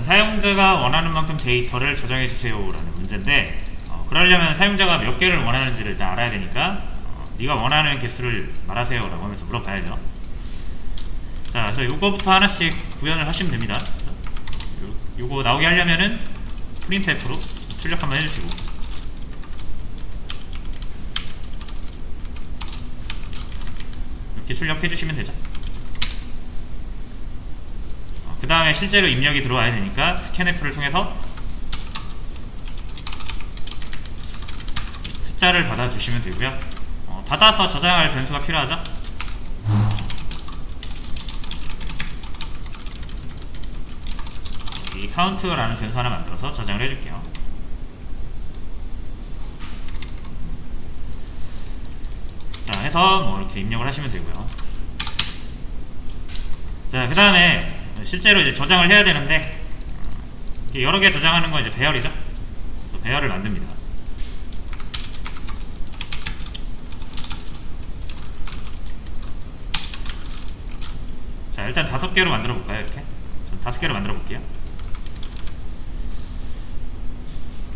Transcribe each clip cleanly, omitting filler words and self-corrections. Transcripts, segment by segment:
일단 사용자가 원하는 만큼 데이터를 저장해 주세요 라는 문제인데, 그러려면 사용자가 몇 개를 원하는지를 일단 알아야 되니까 네가 원하는 개수를 말하세요 라고 하면서 물어봐야죠. 자, 그래서 요거부터 하나씩 구현을 하시면 됩니다. 요거 나오게 하려면은 프린트F로 출력 한번 해주시고, 이렇게 출력해 주시면 되죠. 그 다음에 실제로 입력이 들어와야 되니까 스캔F를 통해서 숫자를 받아주시면 되고요. 받아서 저장할 변수가 필요하죠. 이 count라는 변수 하나 만들어서 저장을 해줄게요. 자, 해서 뭐 이렇게 입력을 하시면 되고요. 자, 그 다음에 실제로 이제 저장을 해야 되는데, 여러 개 저장하는 건 이제 배열이죠. 그래서 배열을 만듭니다. 자, 일단 5개로 만들어 볼까요? 이렇게 전 5개로 만들어 볼게요.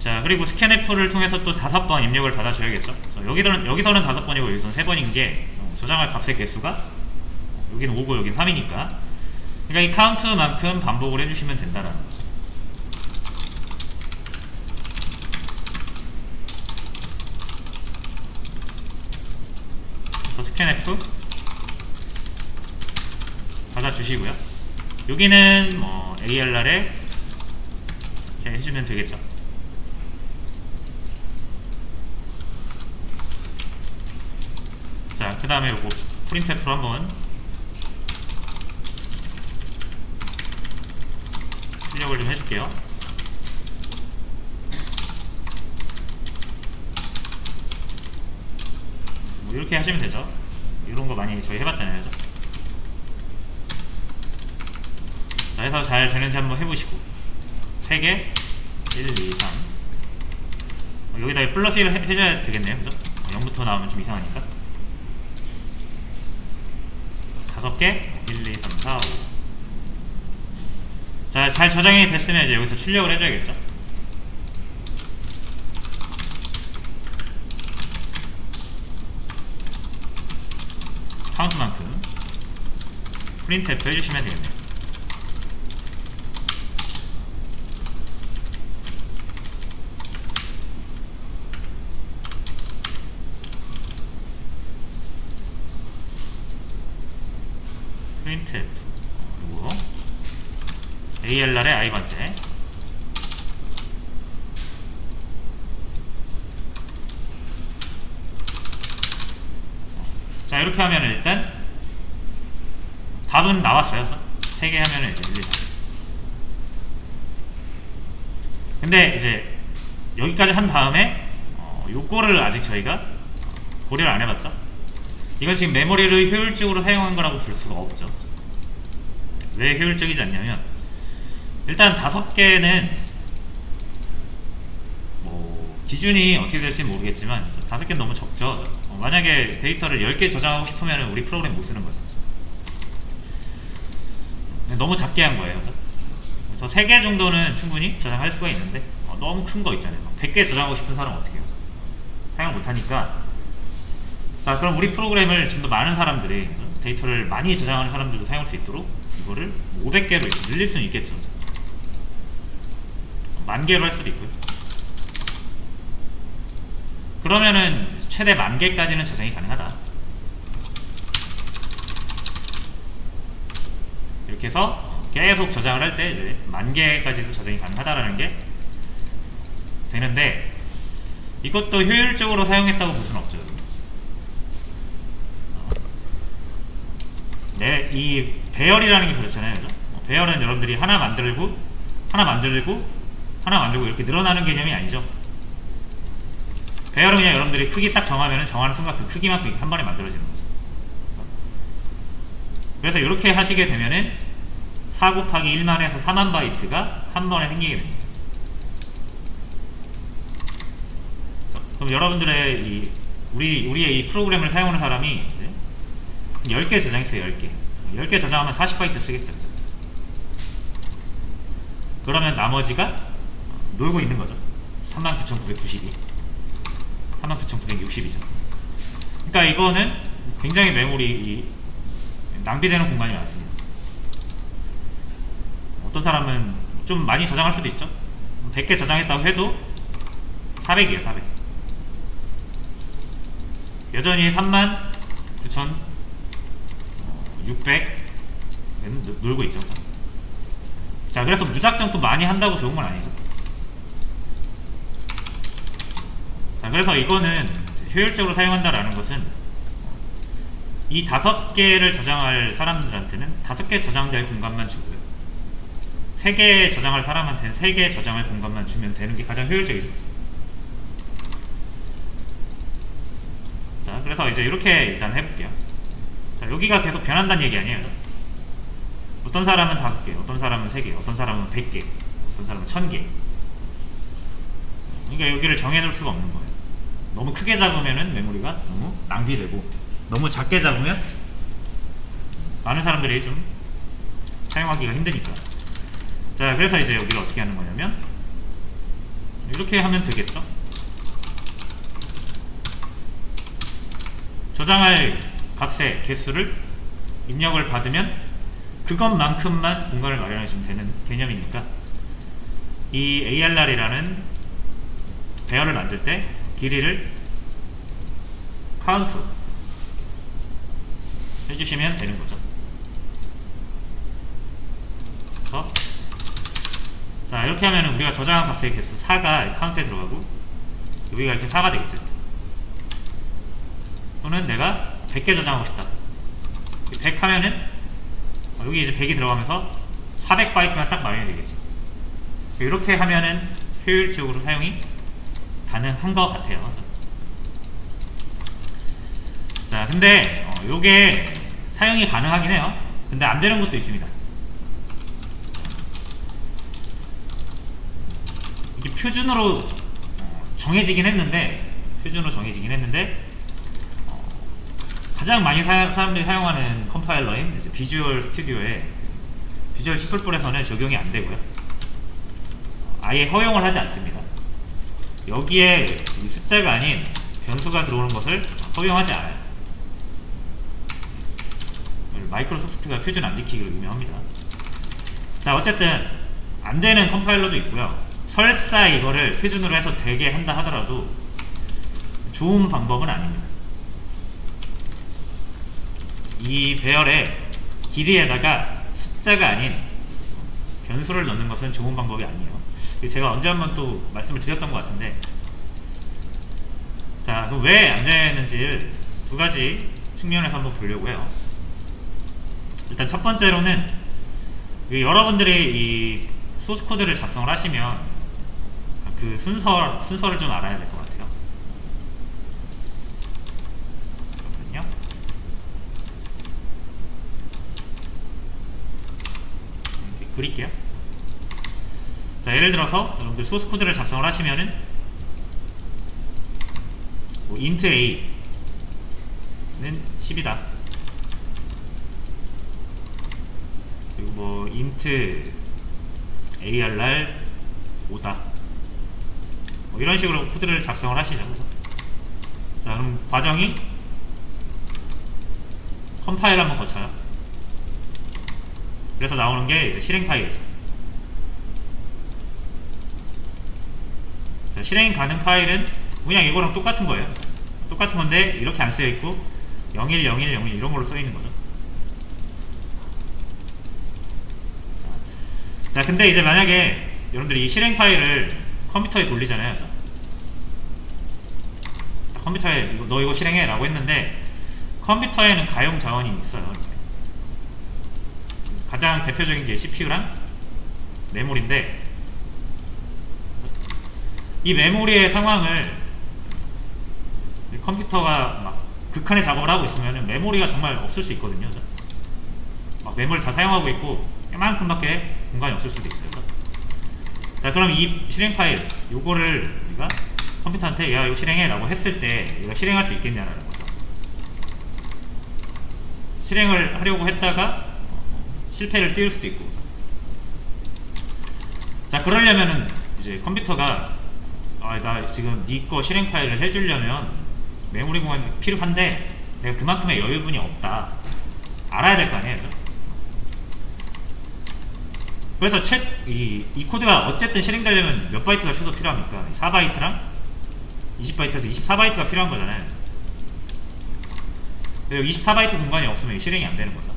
자, 그리고 스캔F를 통해서 또 5번 입력을 받아줘야겠죠. 여기서는 5번이고 여기서는 3번인 게 저장할 값의 개수가 여기는 5고 여기는 3이니까, 그러니까 이 카운트만큼 반복을 해주시면 된다라는 거죠. 그래서 스캔F 받아주시고요. 여기는 뭐 ALR에 이렇게 해주면 되겠죠. 자, 그 다음에 요거 프린트F로 한번 출력을 좀 해줄게요. 뭐 이렇게 하시면 되죠. 이런 거 많이 저희 해봤잖아요. 그죠? 자, 해서 잘 되는지 한번 해보시고, 3개 1, 2, 3 여기다 플러스 1 해줘야 되겠네요. 그죠? 0부터 나오면 좀 이상하니까 5개 1, 2, 3, 4, 5. 자, 잘 저장이 됐으면 이제 여기서 출력을 해줘야겠죠. 카운트만큼 프린트F 해주시면 되겠네요. 프린트F 요거 ALR의 i번째. 자, 이렇게 하면 일단 답은 나왔어요. 3개 하면은 이제 1, 2, 3. 근데 이제 여기까지 한 다음에 요거를 아직 저희가 고려를 안 해봤죠. 이건 지금 메모리를 효율적으로 사용한 거라고 볼 수가 없죠. 왜 효율적이지 않냐면, 일단 5개는 뭐 기준이 어떻게 될지 모르겠지만 5개는 너무 적죠. 만약에 데이터를 10개 저장하고 싶으면 우리 프로그램 못 쓰는 거죠. 너무 작게 한 거예요. 그래서 3개 정도는 충분히 저장할 수가 있는데, 너무 큰 거 있잖아요. 100개 저장하고 싶은 사람은 어떻게 해요? 사용 못하니까. 자, 그럼 우리 프로그램을 좀 더 많은 사람들이, 데이터를 많이 저장하는 사람들도 사용할 수 있도록 이거를 500개로 늘릴 수는 있겠죠. 10,000개로 할 수도 있고요. 그러면은 최대 10,000개까지는 저장이 가능하다. 이렇게 해서 계속 저장을 할 때 이제 10,000개까지도 저장이 가능하다라는 게 되는데, 이것도 효율적으로 사용했다고 볼 수는 없죠. 네, 이 배열이라는 게 그렇잖아요. 그죠? 배열은 여러분들이 하나 만들고 이렇게 늘어나는 개념이 아니죠. 배열은 그냥 여러분들이 크기 딱 정하는 순간 그 크기만큼 한 번에 만들어지는 거죠. 그래서 이렇게 하시게 되면은 4 곱하기 1만 해서 4만 바이트가 한 번에 생기게 됩니다. 그럼 여러분들의 우리의 이 프로그램을 사용하는 사람이 이제 10개 저장했어요. 10개 저장하면 40바이트 쓰겠죠. 그러면 나머지가 놀고 있는 거죠. 39,992, 39,960이죠. 그러니까 이거는 굉장히 메모리 낭비되는 공간이 많습니다. 어떤 사람은 좀 많이 저장할 수도 있죠. 100개 저장했다고 해도 400이에요. 400. 여전히 39,600 놀고 있죠. 자, 그래서 무작정 또 많이 한다고 좋은 건 아니죠. 자, 그래서 이거는 효율적으로 사용한다라는 것은 이 5개를 저장할 사람들한테는 5개 저장될 공간만 주고요, 3개 저장할 사람한테는 3개 저장할 공간만 주면 되는 게 가장 효율적이죠. 자, 그래서 이제 이렇게 일단 해볼게요. 자, 여기가 계속 변한다는 얘기 아니에요. 어떤 사람은 5개, 어떤 사람은 3개, 어떤 사람은 100개, 어떤 사람은 1000개. 그러니까 여기를 정해놓을 수가 없는 거예요. 너무 크게 잡으면은 메모리가 너무 낭비되고, 너무 작게 잡으면 많은 사람들이 좀 사용하기가 힘드니까. 자, 그래서 이제 여기를 어떻게 하는 거냐면 이렇게 하면 되겠죠. 저장할 값의 개수를 입력을 받으면 그것만큼만 공간을 마련해주면 되는 개념이니까, 이 ARR이라는 배열을 만들 때 길이를 카운트 해주시면 되는 거죠. 그래서 자, 이렇게 하면 우리가 저장한 값의 개수 4가 카운트에 들어가고, 여기가 이렇게 4가 되겠죠. 또는 내가 100개 저장하고 싶다. 100 하면은 여기 이제 100이 들어가면서 400바이트만 딱 마련이 되겠죠. 이렇게 하면은 효율적으로 사용이 가능한 것 같아요. 자, 근데 요게 사용이 가능하긴 해요. 근데 안 되는 것도 있습니다. 이게 표준으로 정해지긴 했는데, 가장 많이 사람들이 사용하는 컴파일러인 비주얼 스튜디오의 비주얼 C++에서는 적용이 안 되고요, 아예 허용을 하지 않습니다. 여기에 숫자가 아닌 변수가 들어오는 것을 허용하지 않아요. 마이크로소프트가 표준 안 지키기로 유명합니다. 자, 어쨌든 안 되는 컴파일러도 있고요. 설사 이거를 표준으로 해서 되게 한다 하더라도 좋은 방법은 아닙니다. 이 배열의 길이에다가 숫자가 아닌 변수를 넣는 것은 좋은 방법이 아니에요. 제가 언제 한번 또 말씀을 드렸던 것 같은데, 자, 그럼 왜 안 되는지를 두 가지 측면에서 한번 보려고 해요. 일단 첫 번째로는 여러분들이 이 소스 코드를 작성을 하시면 그 순서를 좀 알아야 될 것 같아요. 그릴게요. 자, 예를 들어서 여러분들 소스 코드를 작성을 하시면은 뭐 int a는 10이다, 그리고 뭐 int arr 5다, 뭐 이런 식으로 코드를 작성을 하시죠. 자, 그럼 과정이 컴파일 한번 거쳐요. 그래서 나오는 게 이제 실행 파일이죠. 자, 실행 가능 파일은 그냥 이거랑 똑같은 거예요. 똑같은 건데 이렇게 안 쓰여 있고 010101 이런 걸로 써 있는 거죠. 자, 근데 이제 만약에 여러분들이 이 실행 파일을 컴퓨터에 돌리잖아요. 컴퓨터에 너 이거 실행해 라고 했는데, 컴퓨터에는 가용 자원이 있어요. 가장 대표적인 게 CPU랑 메모리인데, 이 메모리의 상황을 컴퓨터가 막 극한의 작업을 하고 있으면 메모리가 정말 없을 수 있거든요. 막 메모리 다 사용하고 있고 이만큼밖에 공간이 없을 수도 있어요. 자, 그럼 이 실행 파일 요거를 우리가 컴퓨터한테 야, 이거 실행해 라고 했을 때 얘가 실행할 수 있겠냐라는 거죠. 실행을 하려고 했다가 실패를 띄울 수도 있고. 자, 그러려면은 이제 컴퓨터가 나 지금 네 거 실행 파일을 해주려면 메모리 공간이 필요한데 내가 그만큼의 여유분이 없다, 알아야 될 거 아니에요. 그래서 이 코드가 어쨌든 실행되려면 몇 바이트가 최소 필요합니까? 4바이트랑 20바이트에서 24바이트가 필요한 거잖아요. 24바이트 공간이 없으면 실행이 안 되는 거죠.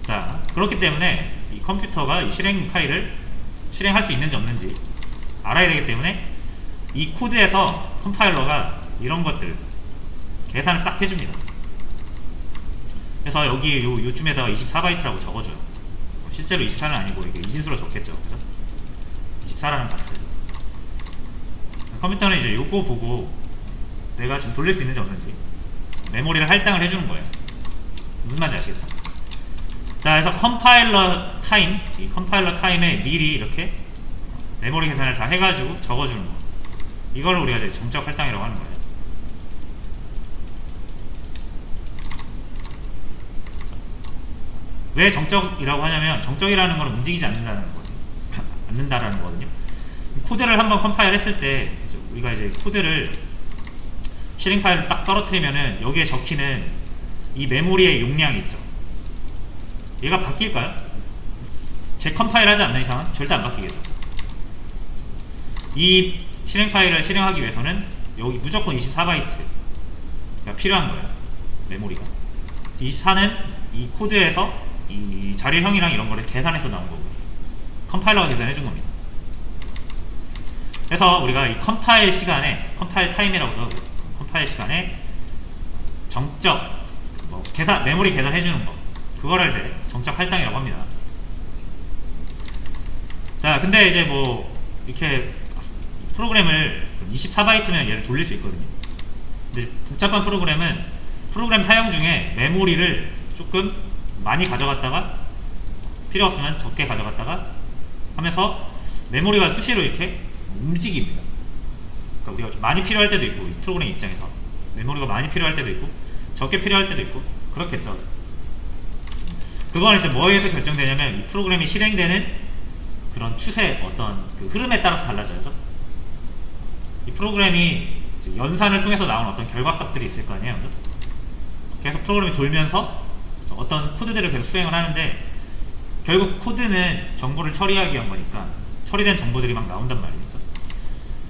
자, 그렇기 때문에 이 컴퓨터가 이 실행 파일을 실행할 수 있는지 없는지 알아야 되기 때문에 이 코드에서 컴파일러가 이런 것들 계산을 싹 해줍니다. 그래서 여기 요쯤에다가 24바이트라고 적어줘요. 실제로 24는 아니고 이게 이진수로 적겠죠. 그죠? 24라는 값을. 컴퓨터는 이제 요거 보고 내가 지금 돌릴 수 있는지 없는지 메모리를 할당을 해주는 거예요. 무슨 말인지 아시겠죠? 자, 그래서 컴파일러 타임, 이 컴파일러 타임에 미리 이렇게 메모리 계산을 다 해가지고 적어주는 거. 이거를 우리가 이제 정적 할당이라고 하는 거예요. 왜 정적이라고 하냐면 정적이라는 건 움직이지 않는다는 거거든요. 않는다라는 거거든요. 코드를 한번 컴파일 했을 때 우리가 이제 코드를 실행 파일을 딱 떨어뜨리면은 여기에 적히는 이 메모리의 용량이 있죠. 얘가 바뀔까요? 재컴파일 하지 않는 이상은 절대 안 바뀌겠죠. 이 실행 파일을 실행하기 위해서는 여기 무조건 24바이트가 필요한 거예요. 메모리가. 24는 이 코드에서 이 자료형이랑 이런 거를 계산해서 나온 거고 컴파일러가 계산해 준 겁니다. 그래서 우리가 이 컴파일 시간에, 컴파일 타임이라고 하고, 컴파일 시간에 정적 계산, 메모리 계산해 주는 거, 그거를 이제 정적 할당이라고 합니다. 자, 근데 이제 뭐 이렇게 프로그램을 24바이트면 얘를 돌릴 수 있거든요. 근데 복잡한 프로그램은 프로그램 사용 중에 메모리를 조금 많이 가져갔다가 필요 없으면 적게 가져갔다가 하면서 메모리가 수시로 이렇게 움직입니다. 그러니까 우리가 좀 많이 필요할 때도 있고, 이 프로그램 입장에서 메모리가 많이 필요할 때도 있고 적게 필요할 때도 있고 그렇겠죠. 그건 이제 뭐에 의해서 결정되냐면 이 프로그램이 실행되는 그런 추세, 어떤 그 흐름에 따라서 달라져요. 이 프로그램이 연산을 통해서 나온 어떤 결과값들이 있을 거 아니에요. 계속 프로그램이 돌면서 어떤 코드들을 계속 수행을 하는데 결국 코드는 정보를 처리하기 위한 거니까 처리된 정보들이 막 나온단 말이죠.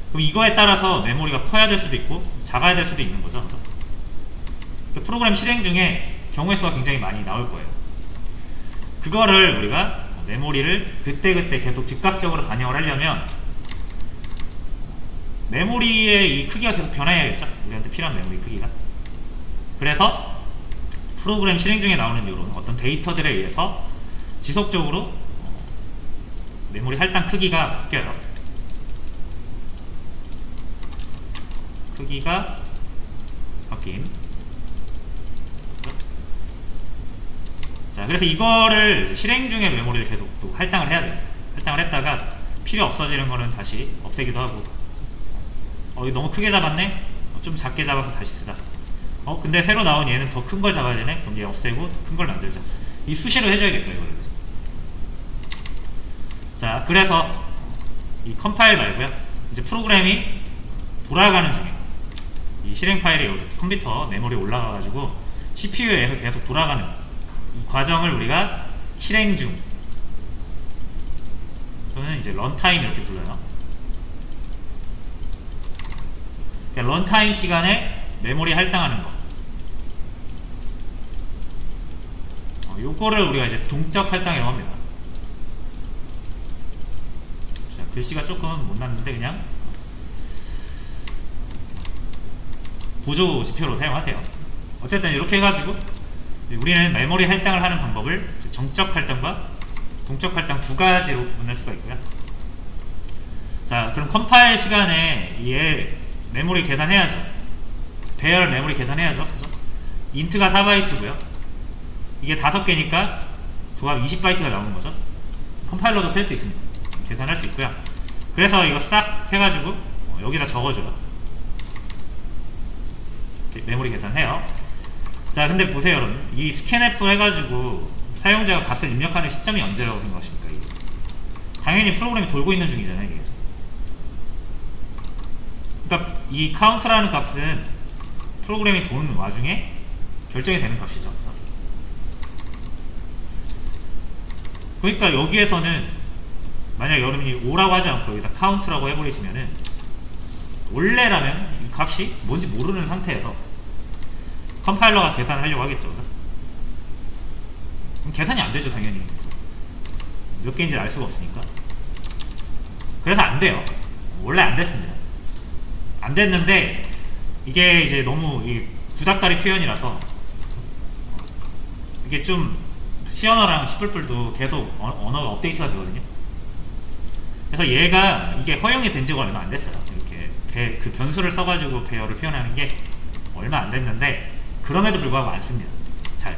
그럼 이거에 따라서 메모리가 커야 될 수도 있고 작아야 될 수도 있는 거죠. 프로그램 실행 중에 경우의 수가 굉장히 많이 나올 거예요. 그거를 우리가 메모리를 그때그때 계속 즉각적으로 반영을 하려면 메모리의 이 크기가 계속 변해야겠죠. 우리한테 필요한 메모리 크기가. 그래서 프로그램 실행 중에 나오는 이런 어떤 데이터들에 의해서 지속적으로 메모리 할당 크기가 바뀌어요. 크기가 바뀜. 자, 그래서 이거를 실행 중에 메모리를 계속 또 할당을 해야 돼요. 할당을 했다가 필요 없어지는 거는 다시 없애기도 하고, 이거 너무 크게 잡았네? 좀 작게 잡아서 다시 쓰자. 근데 새로 나온 얘는 더 큰 걸 잡아야 되네? 그럼 얘 없애고 큰 걸 만들자. 이 수시로 해줘야겠죠, 이거를. 자, 그래서 이 컴파일 말고요. 이제 프로그램이 돌아가는 중에 이 실행 파일이 여기 컴퓨터 메모리에 올라가가지고 CPU에서 계속 돌아가는 이 과정을 우리가 실행 중, 또는 이제 런타임 이렇게 불러요. 그러니까 런타임 시간에 메모리 할당하는 거. 요거를 우리가 이제 동적 할당이라고 합니다. 자, 글씨가 조금 못 났는데 그냥 보조 지표로 사용하세요. 어쨌든 이렇게 해가지고 우리는 메모리 할당을 하는 방법을 정적 할당과 동적 할당 두 가지로 구분할 수가 있고요. 자, 그럼 컴파일 시간에 얘 메모리 계산해야죠. 배열 메모리 계산해야죠. 그죠? 인트가 4바이트고요. 이게 5개니까 조합 20바이트가 나오는 거죠. 컴파일러도 쓸 수 있습니다. 계산할 수 있고요. 그래서 이거 싹 해가지고 여기다 적어줘요. 메모리 계산해요. 자, 근데 보세요, 여러분. 이 스캔F 해가지고 사용자가 값을 입력하는 시점이 언제라고 생각하십니까? 당연히 프로그램이 돌고 있는 중이잖아요, 이게. 그러니까 이 카운트라는 값은 프로그램이 도는 와중에 결정이 되는 값이죠. 그러니까 여기에서는 만약 여러분이 5라고 하지 않고 여기다 카운트라고 해버리시면은 원래라면 이 값이 뭔지 모르는 상태에서 컴파일러가 계산을 하려고 하겠죠. 그럼 계산이 안 되죠, 당연히. 몇 개인지 알 수가 없으니까. 그래서 안 돼요. 원래 안 됐습니다. 안 됐는데 이게 이제 너무 구닥다리 표현이라서 이게 좀 C언어랑 C++도 계속 언어가 업데이트가 되거든요. 그래서 얘가 이게 허용이 된 지가 얼마 안 됐어요. 이렇게 그 변수를 써가지고 배열을 표현하는 게 얼마 안 됐는데 그럼에도 불구하고 안 씁니다. 잘.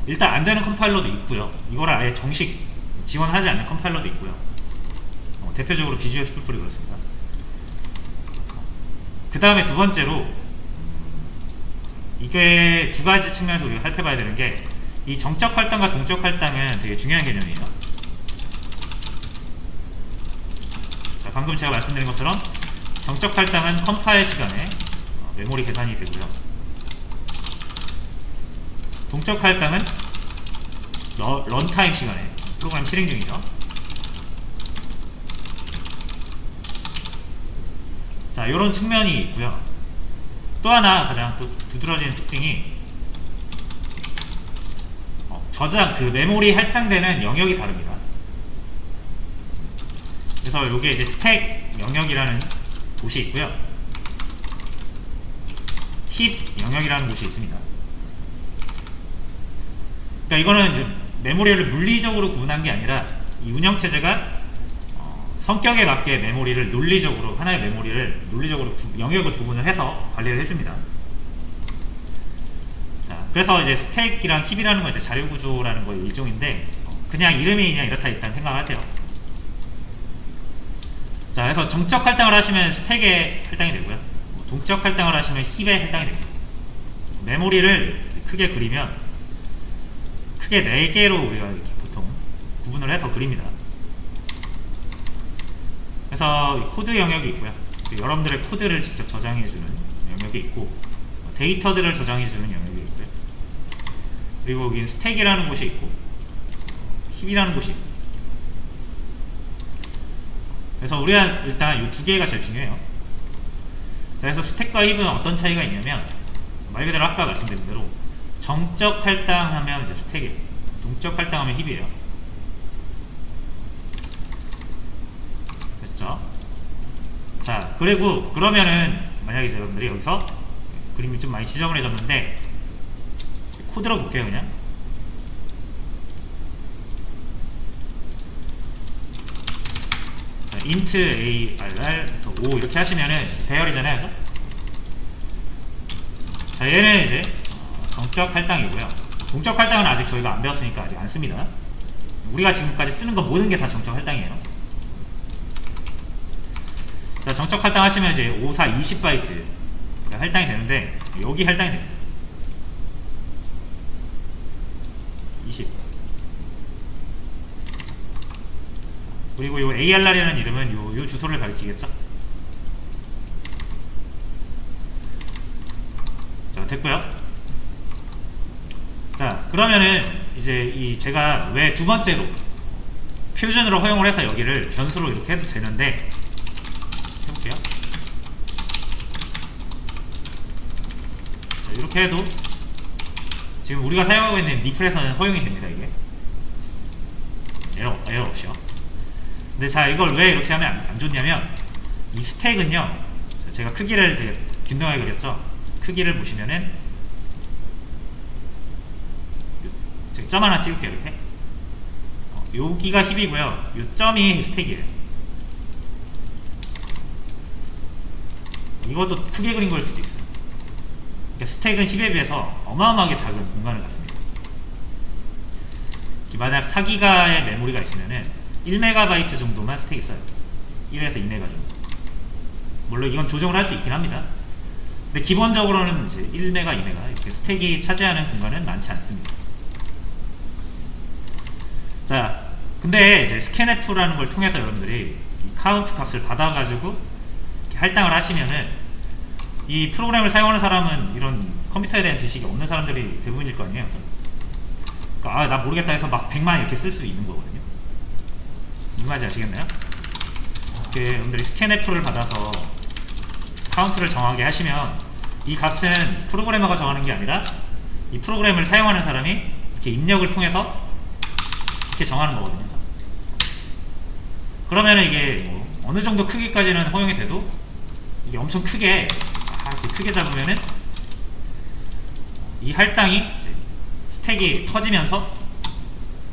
일단 안 되는 컴파일러도 있고요. 이거를 아예 정식 지원하지 않는 컴파일러도 있고요. 대표적으로 비주얼 C++이 그렇습니다. 그 다음에 두 번째로 이게 두 가지 측면에서 우리가 살펴봐야 되는 게 이 정적 할당과 동적 할당은 되게 중요한 개념이에요. 자, 방금 제가 말씀드린 것처럼 정적 할당은 컴파일 시간에 메모리 계산이 되고요. 동적 할당은 런타임 시간에 프로그램 실행 중이죠. 자, 이런 측면이 있고요. 또 하나 가장 또 두드러지는 특징이 저장, 그 메모리 할당되는 영역이 다릅니다. 그래서 요게 이제 스택 영역이라는 곳이 있고요. 힙 영역이라는 곳이 있습니다. 그러니까 이거는 이제 메모리를 물리적으로 구분한 게 아니라 이 운영체제가 성격에 맞게 메모리를 논리적으로, 하나의 메모리를 논리적으로 영역을 구분을 해서 관리를 해줍니다. 자, 그래서 이제 스택이랑 힙이라는 건 이제 자료구조라는 거의 일종인데 그냥 이름이 그냥 이렇다 일단 생각하세요. 자, 그래서 정적 할당을 하시면 스택에 할당이 되고요. 동적 할당을 하시면 힙에 할당이 됩니다. 메모리를 크게 그리면 크게 4개로 우리가 이렇게 보통 구분을 해서 그립니다. 그래서 코드 영역이 있고요. 여러분들의 코드를 직접 저장해주는 영역이 있고 데이터들을 저장해주는 영역이 있고요. 그리고 여기 스택이라는 곳이 있고 힙이라는 곳이 있습니다. 그래서 우리가 일단 이 두 개가 제일 중요해요. 자, 그래서 스택과 힙은 어떤 차이가 있냐면 말 그대로 아까 말씀드린 대로 정적 할당하면 이제 스택이에요. 동적 할당하면 힙이에요. 됐죠? 자, 그리고 그러면은 만약에 여러분들이 여기서 그림이 좀 많이 지저분해졌는데 코드로 볼게요. 그냥 자, int arr 5 이렇게 하시면은 배열이잖아요. 그죠? 자, 얘는 이제 정적 할당이고요. 동적 할당은 아직 저희가 안 배웠으니까 아직 안 씁니다. 우리가 지금까지 쓰는 건 모든 게 다 정적 할당이에요. 자, 정적 할당 하시면 이제 5, 4, 20바이트 할당이 되는데 여기 할당이 됩니다. 20. 그리고 요 ARR이라는 이름은 요 주소를 가리키겠죠? 자, 됐고요. 자, 그러면은 이제 제가 왜 두 번째로 표준으로 허용을 해서 여기를 변수로 이렇게 해도 되는데 해볼게요. 자, 이렇게 해도 지금 우리가 사용하고 있는 니플에서는 허용이 됩니다. 이게 에러 없이요. 근데 자, 이걸 왜 이렇게 하면 안 좋냐면 이 스택은요, 제가 크기를 되게 균등하게 그렸죠. 크기를 보시면은 제가 점 하나 찍을게요. 이렇게 여기가 힙이고요, 요 점이 스택이에요. 이것도 크게 그린 걸 수도 있어요. 그러니까 스택은 힙에 비해서 어마어마하게 작은 공간을 갖습니다. 만약 4기가의 메모리가 있으면은 1MB 정도만 스택이 있어요. 1에서 2MB 정도. 물론 이건 조정을 할 수 있긴 합니다. 근데 기본적으로는 이제 1MB, 2MB 이렇게 스택이 차지하는 공간은 많지 않습니다. 자, 근데 이제 스캔F라는 걸 통해서 여러분들이 이 카운트 값을 받아가지고 이렇게 할당을 하시면은 이 프로그램을 사용하는 사람은 이런 컴퓨터에 대한 지식이 없는 사람들이 대부분일 거 아니에요. 그러니까 아, 나 모르겠다 해서 막 100만 이렇게 쓸 수 있는 거거든요. 무슨 말인지 아시겠나요? 이렇게 여러분들이 스캔F를 받아서 카운트를 정하게 하시면 이 값은 프로그래머가 정하는 게 아니라 이 프로그램을 사용하는 사람이 이렇게 입력을 통해서 이렇게 정하는 거거든요. 그러면은 이게 뭐 어느 정도 크기까지는 허용이 돼도 이게 엄청 크게 이렇게 크게 잡으면은 이 할당이 이제 스택이 터지면서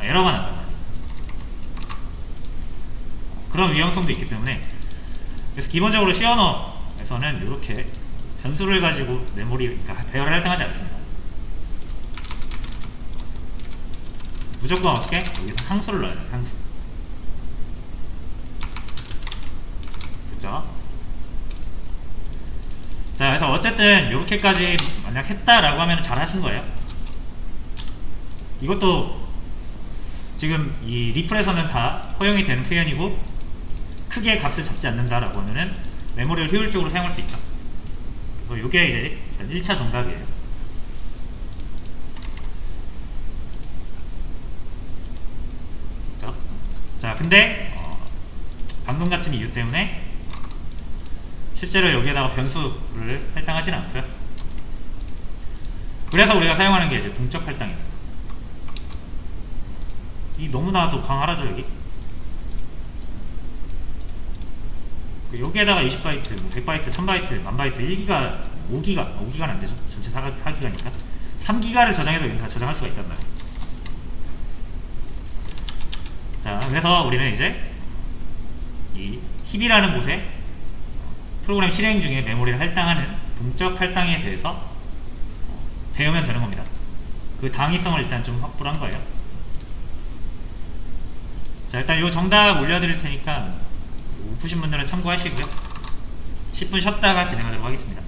에러가 난단 말이에요. 그런 위험성도 있기 때문에 그래서 기본적으로 C 언어에서는 이렇게 변수를 가지고 메모리, 그러니까 배열을 할당하지 않습니다. 무조건 어떻게? 여기서 상수를 넣어야 돼요. 상수. 그죠? 자, 그래서 어쨌든 이렇게까지 만약 했다라고 하면 잘 하신 거예요. 이것도 지금 이 리플에서는 다 허용이 되는 표현이고 크게 값을 잡지 않는다라고 하면은 메모리를 효율적으로 사용할 수 있죠. 그래서 이게 이제 1차 정답이에요. 그렇죠? 자, 근데 방금 같은 이유 때문에 실제로 여기에다가 변수를 할당하지는 않고요. 그래서 우리가 사용하는 게 이제 동적 할당입니다. 이 너무나도 광활하죠 여기. 여기에다가 20바이트, 100바이트, 1000바이트, 1000바이트, 1기가, 5기가 안 되죠. 전체 4기가니까 3기가를 저장해도 여기 다 저장할 수가 있단 말이에요. 자, 그래서 우리는 이제 이 힙이라는 곳에 프로그램 실행 중에 메모리를 할당하는 동적 할당에 대해서 배우면 되는 겁니다. 그 당위성을 일단 좀 확보를 한 거예요. 자, 일단 이 정답 올려드릴 테니까 못 푸신 분들은 참고하시고요. 10분 쉬었다가 진행하도록 하겠습니다.